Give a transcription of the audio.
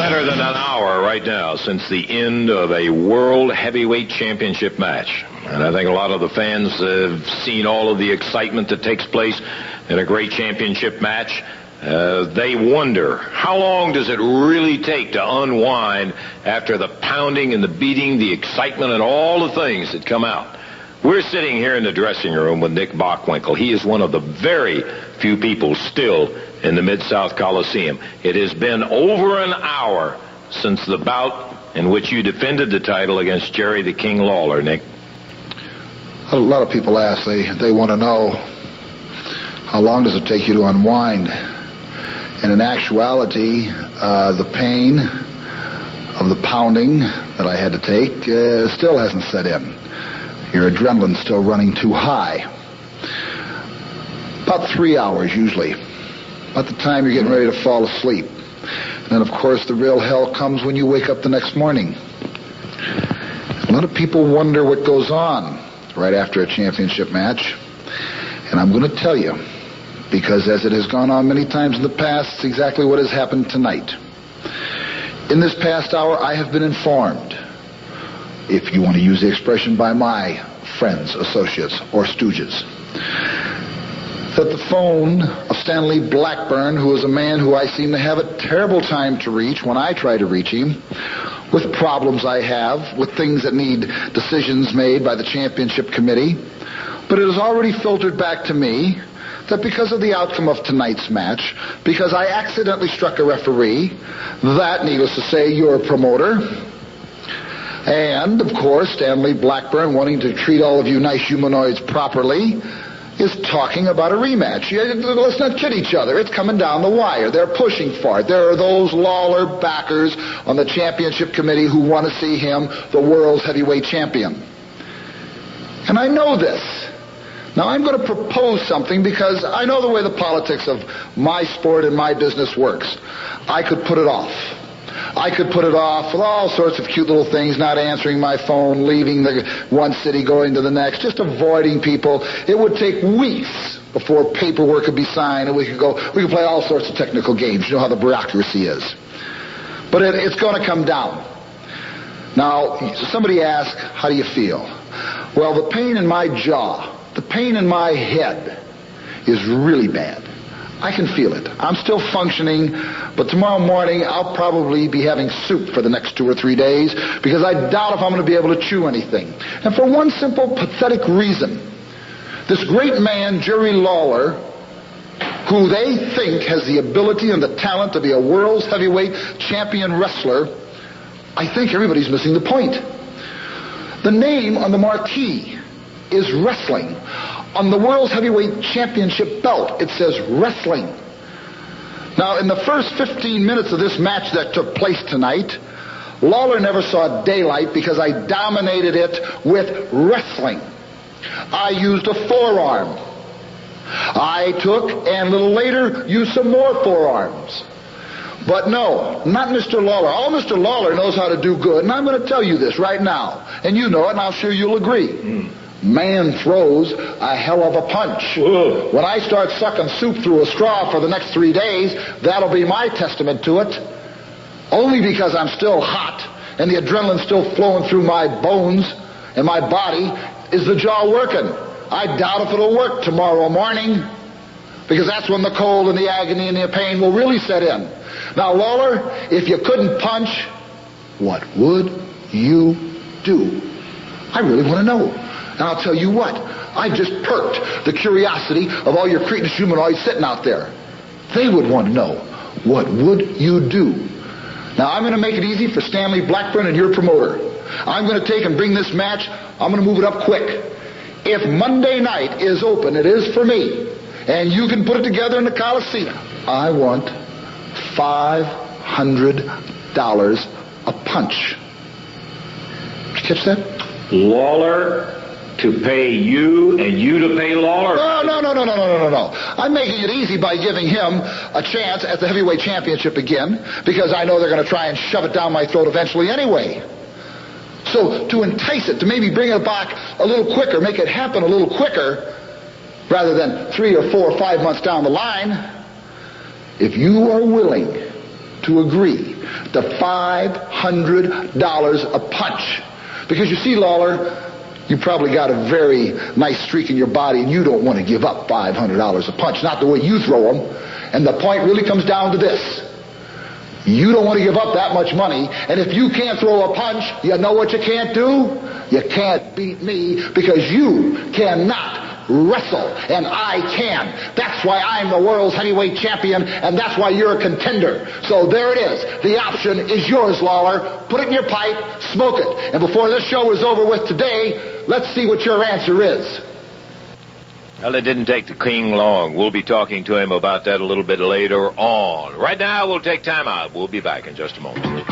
better than an hour right now since the end of a World Heavyweight Championship match. And I think a lot of the fans have seen all of the excitement that takes place in a great championship match. They wonder, how long does it really take to unwind after the pounding and the beating, the excitement, and all the things that come out? We're sitting here in the dressing room with Nick Bockwinkel. He is one of the very few people still in the Mid-South Coliseum. It has been over an hour since the bout in which you defended the title against Jerry the King Lawler, Nick. A lot of people ask, they want to know, how long does it take you to unwind? And in actuality, the pain of the pounding that I had to take still hasn't set in. Your adrenaline's still running too high. About 3 hours usually. About the time you're getting ready to fall asleep. And then, of course, the real hell comes when you wake up the next morning. A lot of people wonder what goes on right after a championship match. And I'm going to tell you, because as it has gone on many times in the past, it's exactly what has happened tonight. In this past hour, I have been informed, if you want to use the expression by my friends, associates, or stooges, that the phone of Stanley Blackburn, who is a man who I seem to have a terrible time to reach when I try to reach him, with problems I have, with things that need decisions made by the championship committee, but it has already filtered back to me that because of the outcome of tonight's match, because I accidentally struck a referee, that, needless to say, you're a promoter, and, of course, Stanley Blackburn, wanting to treat all of you nice humanoids properly, is talking about a rematch. Let's not kid each other. It's coming down the wire. They're pushing for it. There are those Lawler backers on the championship committee who want to see him the world's heavyweight champion. And I know this. Now, I'm going to propose something because I know the way the politics of my sport and my business works. I could put it off. I could put it off with all sorts of cute little things, not answering my phone, leaving the one city, going to the next, just avoiding people. It would take weeks before paperwork could be signed, and we could play all sorts of technical games. You know how the bureaucracy is. But it's going to come down. Now, somebody asked, how do you feel? Well, the pain in my jaw, the pain in my head is really bad. I can feel it. I'm still functioning, but tomorrow morning I'll probably be having soup for the next 2 or 3 days because I doubt if I'm going to be able to chew anything. And for one simple, pathetic reason. This great man, Jerry Lawler, who they think has the ability and the talent to be a world's heavyweight champion wrestler, I think everybody's missing the point. The name on the marquee is wrestling. On the World's Heavyweight Championship belt, it says wrestling. Now, in the first 15 minutes of this match that took place tonight, Lawler never saw daylight because I dominated it with wrestling. I used a forearm. I took, and a little later, used some more forearms. But no, not Mr. Lawler. All Mr. Lawler knows how to do good, and I'm going to tell you this right now. And you know it, and I'm sure you'll agree. Man throws a hell of a punch. Whoa. When I start sucking soup through a straw for the next 3 days, that'll be my testament to it. Only because I'm still hot and the adrenaline's still flowing through my bones and my body is the jaw working. I doubt if it'll work tomorrow morning because that's when the cold and the agony and the pain will really set in. Now, Lawler, if you couldn't punch, what would you do? I really want to know. And I'll tell you what, I've just perked the curiosity of all your Cretinous humanoids sitting out there. They would want to know, what would you do? Now, I'm going to make it easy for Stanley Blackburn and your promoter. I'm going to take and bring this match, I'm going to move it up quick. If Monday night is open, it is for me, and you can put it together in the Coliseum, I want $500 a punch. Did you catch that? Lawler to pay you and you to pay Lawler? No. I'm making it easy by giving him a chance at the heavyweight championship again because I know they're going to try and shove it down my throat eventually anyway. So to entice it, to maybe bring it back a little quicker, make it happen a little quicker, rather than 3 or 4 or 5 months down the line, if you are willing to agree to $500 a punch. Because you see, Lawler, you probably got a very nice streak in your body, and you don't want to give up $500 a punch, not the way you throw them. And the point really comes down to this. You don't want to give up that much money, and if you can't throw a punch, you know what you can't do? You can't beat me, because you cannot wrestle, and I can. That's why I'm the world's heavyweight champion, and that's why you're a contender. So there it is. The option is yours, Lawler. Put it in your pipe, smoke it. And before this show is over with today, let's see what your answer is. Well, it didn't take the king long. We'll be talking to him about that a little bit later on. Right now, we'll take time out. We'll be back in just a moment.